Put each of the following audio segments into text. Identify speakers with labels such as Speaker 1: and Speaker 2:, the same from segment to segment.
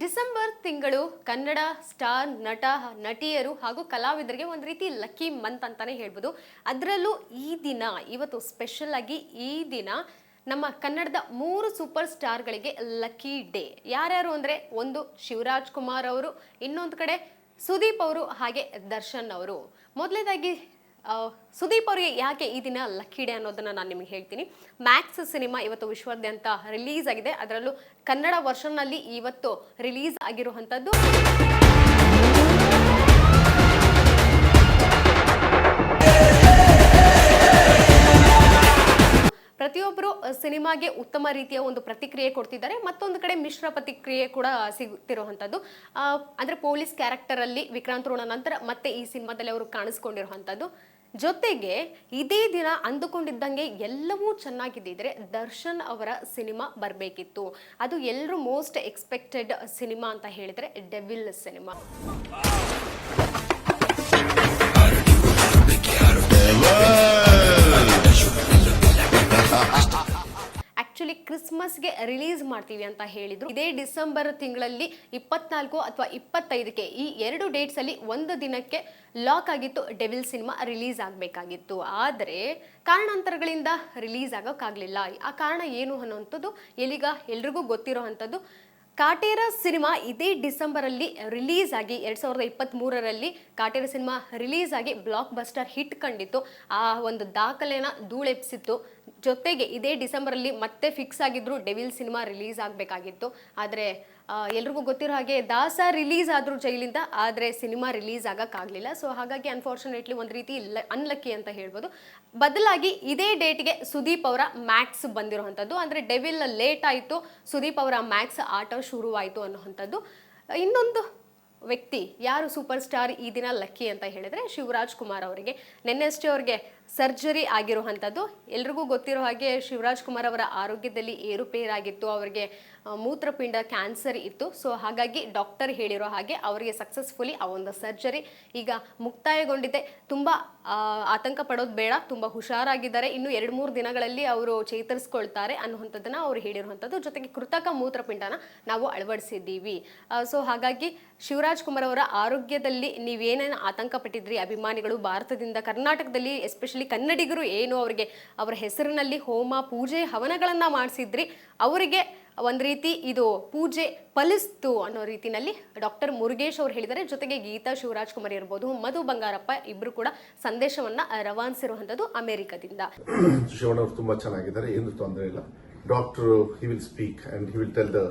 Speaker 1: December ತಿಂಗಳು Kannada star ನಟ ನಟಿಯರು ಹಾಗೂ ಕಲಾವಿದರಿಗೆ ಒಂದು ರೀತಿ ಲಕ್ಕಿ ಮಂತ್ ಅಂತಾನೆ ಹೇಳ್ಬೋದು. ಅದರಲ್ಲೂ ಈ ದಿನ ಇವತ್ತು ಸ್ಪೆಷಲ್ ಆಗಿ ಈ ದಿನ ನಮ್ಮ ಕನ್ನಡದ 3 ಸೂಪರ್ ಸ್ಟಾರ್ಗಳಿಗೆ ಲಕ್ಕಿ ಡೇ. ಯಾರ್ಯಾರು ಅಂದರೆ ಒಂದು ಶಿವರಾಜ್ ಕುಮಾರ್ ಅವರು, ಇನ್ನೊಂದು ಕಡೆ ಸುದೀಪ್ ಅವರು, ಹಾಗೆ ದರ್ಶನ್ ಅವರು. ಮೊದಲನೇದಾಗಿ ಸುದೀಪ್ ಅವರಿಗೆ ಯಾಕೆ ಈ ದಿನ ಲಕ್ಕಿ ಡೇ ಅನ್ನೋದನ್ನ ನಾನು ನಿಮಗೆ ಹೇಳ್ತೀನಿ. ಮ್ಯಾಕ್ಸ್ ಸಿನಿಮಾ ಇವತ್ತು ವಿಶ್ವಾದ್ಯಂತ ರಿಲೀಸ್ ಆಗಿದೆ. ಅದರಲ್ಲೂ ಕನ್ನಡ ವರ್ಷನ್ನಲ್ಲಿ ಇವತ್ತು ರಿಲೀಸ್ ಆಗಿರುವಂಥದ್ದು. ಪ್ರತಿಯೊಬ್ಬರು ಸಿನಿಮಾಗೆ ಉತ್ತಮ ರೀತಿಯ ಒಂದು ಪ್ರತಿಕ್ರಿಯೆ ಕೊಡ್ತಿದ್ದಾರೆ. ಮತ್ತೊಂದು ಕಡೆ ಮಿಶ್ರ ಪ್ರತಿಕ್ರಿಯೆ ಕೂಡ ಸಿಗುತ್ತಿರುವಂಥದ್ದು. ಅಂದರೆ ಪೊಲೀಸ್ ಕ್ಯಾರೆಕ್ಟರ್ ಅಲ್ಲಿ ವಿಕ್ರಾಂತ್ ರೋಣ ನಂತರ ಮತ್ತೆ ಈ ಸಿನಿಮಾದಲ್ಲಿ ಅವರು ಕಾಣಿಸ್ಕೊಂಡಿರುವಂಥದ್ದು. ಜೊತೆಗೆ ಇದೇ ದಿನ ಅಂದುಕೊಂಡಿದ್ದಂಗೆ ಎಲ್ಲವೂ ಚೆನ್ನಾಗಿದ್ದಿದ್ರೆ ದರ್ಶನ್ ಅವರ ಸಿನಿಮಾ ಬರಬೇಕಿತ್ತು. ಅದು ಎಲ್ಲರೂ ಮೋಸ್ಟ್ ಎಕ್ಸ್ಪೆಕ್ಟೆಡ್ ಸಿನಿಮಾ ಅಂತ ಹೇಳಿದ್ರೆ ಡೆವಿಲ್ ಸಿನಿಮಾ. ಆಕ್ಚುಲಿ ಕ್ರಿಸ್ಮಸ್ಗೆ ರಿಲೀಸ್ ಮಾಡ್ತೀವಿ ಅಂತ ಹೇಳಿದ್ರು. ಇದೇ ಡಿಸೆಂಬರ್ ತಿಂಗಳಲ್ಲಿ 24 ಅಥವಾ 25ಕ್ಕೆ ಈ 2 ಡೇಟ್ಸ್ ಅಲ್ಲಿ ಒಂದು ದಿನಕ್ಕೆ ಲಾಕ್ ಆಗಿತ್ತು ಡೆವಿಲ್ ಸಿನಿಮಾ ರಿಲೀಸ್ ಆಗಬೇಕಾಗಿತ್ತು. ಆದರೆ ಕಾರಣಾಂತರಗಳಿಂದ ರಿಲೀಸ್ ಆಗೋಕ್ಕಾಗಲಿಲ್ಲ. ಆ ಕಾರಣ ಏನು ಅನ್ನುವಂಥದ್ದು ಎಲ್ರಿಗೂ ಗೊತ್ತಿರೋವಂಥದ್ದು. ಕಾಟೇರ ಸಿನಿಮಾ ಇದೇ ಡಿಸೆಂಬರ್ ಅಲ್ಲಿ ರಿಲೀಸ್ ಆಗಿ 2023ರಲ್ಲಿ ಕಾಟೇರ ಸಿನಿಮಾ ರಿಲೀಸ್ ಆಗಿ ಬ್ಲಾಕ್ ಬಸ್ಟರ್ ಹಿಟ್ ಕಂಡಿತ್ತು. ಆ ಒಂದು ದಾಖಲೆನ ಧೂಳೆಪ್ಸಿತ್ತು. ಜೊತೆಗೆ ಇದೇ ಡಿಸೆಂಬರ್ ಅಲ್ಲಿ ಮತ್ತೆ ಫಿಕ್ಸ್ ಆಗಿದ್ರು ಡೆವಿಲ್ ಸಿನಿಮಾ ರಿಲೀಸ್ ಆಗಬೇಕಾಗಿತ್ತು. ಆದರೆ ಎಲ್ರಿಗೂ ಗೊತ್ತಿರೋ ಹಾಗೆ ದಾಸ ರಿಲೀಸ್ ಆದ್ರು ಜೈಲಿಂದ, ಆದರೆ ಸಿನಿಮಾ ರಿಲೀಸ್ ಆಗಕ್ಕಾಗಲಿಲ್ಲ. ಸೊ ಹಾಗಾಗಿ ಅನ್ಫಾರ್ಚುನೇಟ್ಲಿ ಒಂದು ರೀತಿ ಅನ್ಲಕ್ಕಿ ಅಂತ ಹೇಳ್ಬೋದು. ಬದಲಾಗಿ ಇದೇ ಡೇಟ್ಗೆ ಸುದೀಪ್ ಅವರ ಮ್ಯಾಕ್ಸ್ ಬಂದಿರುವಂಥದ್ದು. ಅಂದರೆ ಡೆವಿಲ್ ಲೇಟ್ ಆಯಿತು, ಸುದೀಪ್ ಅವರ ಮ್ಯಾಕ್ಸ್ ಆಟ ಶುರುವಾಯಿತು ಅನ್ನುವಂಥದ್ದು. ಇನ್ನೊಂದು ವ್ಯಕ್ತಿ ಯಾರು ಸೂಪರ್ ಸ್ಟಾರ್ ಈ ದಿನ ಲಕ್ಕಿ ಅಂತ ಹೇಳಿದ್ರೆ ಶಿವರಾಜ್ ಕುಮಾರ್ ಅವರಿಗೆ. ನಿನ್ನೆಷ್ಟೇ ಅವ್ರಿಗೆ ಸರ್ಜರಿ ಆಗಿರುವಂಥದ್ದು. ಎಲ್ರಿಗೂ ಗೊತ್ತಿರೋ ಹಾಗೆ ಶಿವರಾಜ್ ಕುಮಾರ್ ಅವರ ಆರೋಗ್ಯದಲ್ಲಿ ಏರುಪೇರಾಗಿತ್ತು. ಅವರಿಗೆ ಮೂತ್ರಪಿಂಡ ಕ್ಯಾನ್ಸರ್ ಇತ್ತು. ಸೊ ಹಾಗಾಗಿ ಡಾಕ್ಟರ್ ಹೇಳಿರೋ ಹಾಗೆ ಅವರಿಗೆ ಸಕ್ಸಸ್ಫುಲಿ ಆ ಒಂದು ಸರ್ಜರಿ ಈಗ ಮುಕ್ತಾಯಗೊಂಡಿದೆ. ತುಂಬ ಆತಂಕ ಪಡೋದು ಬೇಡ, ತುಂಬ ಹುಷಾರಾಗಿದ್ದಾರೆ. ಇನ್ನು 2-3 ದಿನಗಳಲ್ಲಿ ಅವರು ಚೇತರಿಸ್ಕೊಳ್ತಾರೆ ಅನ್ನುವಂಥದ್ದನ್ನ ಅವ್ರು ಹೇಳಿರುವಂಥದ್ದು. ಜೊತೆಗೆ ಕೃತಕ ಮೂತ್ರಪಿಂಡನ ನಾವು ಅಳವಡಿಸಿದ್ದೀವಿ. ಸೊ ಹಾಗಾಗಿ ಶಿವರಾಜ್ ಕುಮಾರ್ ಅವರ ಆರೋಗ್ಯದಲ್ಲಿ ನೀವೇನೇನು ಆತಂಕ ಪಟ್ಟಿದ್ರಿ ಅಭಿಮಾನಿಗಳು, ಭಾರತದಿಂದ ಕರ್ನಾಟಕದಲ್ಲಿ ಎಸ್ಪೆಷಲಿ ಕನ್ನಡಿಗರು ಏನು ಅವರಿಗೆ ಅವರ ಹೆಸರಿನಲ್ಲಿ ಹೋಮ ಪೂಜೆ ಹವನಗಳನ್ನ ಮಾಡಿಸಿದ್ರಿ, ಅವರಿಗೆ ಒಂದು ರೀತಿ ಇದು ಪೂಜೆ ಫಲಿಸ್ತು ಅನ್ನೋ ರೀತಿಯಲ್ಲಿ ಡಾಕ್ಟರ್ ಮುರುಗೇಶ್ ಅವರು ಹೇಳಿದ್ದಾರೆ. ಜೊತೆಗೆ ಗೀತಾ ಶಿವರಾಜ್ ಕುಮಾರ್ ಇರ್ಬೋದು, ಮಧು ಬಂಗಾರಪ್ಪ ಇಬ್ರು ಕೂಡ ಸಂದೇಶವನ್ನ ರವಾನಿಸಿರುವಂಥದ್ದು ಅಮೆರಿಕದಿಂದ.
Speaker 2: ಶಿವಣ್ಣ ಅವರು ತುಂಬಾ ಚೆನ್ನಾಗಿದ್ದಾರೆ, ಏನು ತೊಂದರೆ ಇಲ್ಲ. Doctor he will speak and he will tell the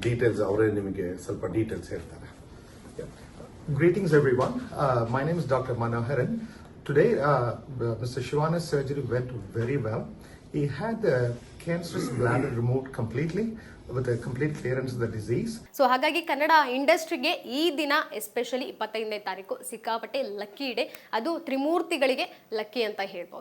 Speaker 2: details. ಅವರೇ ನಿಮಗೆ ಸ್ವಲ್ಪ ಡೀಟೇಲ್ಸ್ ಹೇಳ್ತಾರೆ.
Speaker 3: Greetings everyone. My name is Dr. Manoharan. Today, Mr. Shivana's surgery went very well. He had the cancerous bladder removed completely with a complete clearance of the disease.
Speaker 1: So ಹಾಗಾಗಿ ಕನ್ನಡ ಇಂಡಸ್ಟ್ರಿಗೆ ಈ ದಿನ especially 25ನೇ ತಾರೀಕು ಸಿಕ್ಕಾಪಟ್ಟೆ lucky day. ಅದು ತ್ರಿಮೂರ್ತಿಗಳಿಗೆ lucky ಅಂತ ಹೇಳ್ಬೋದು.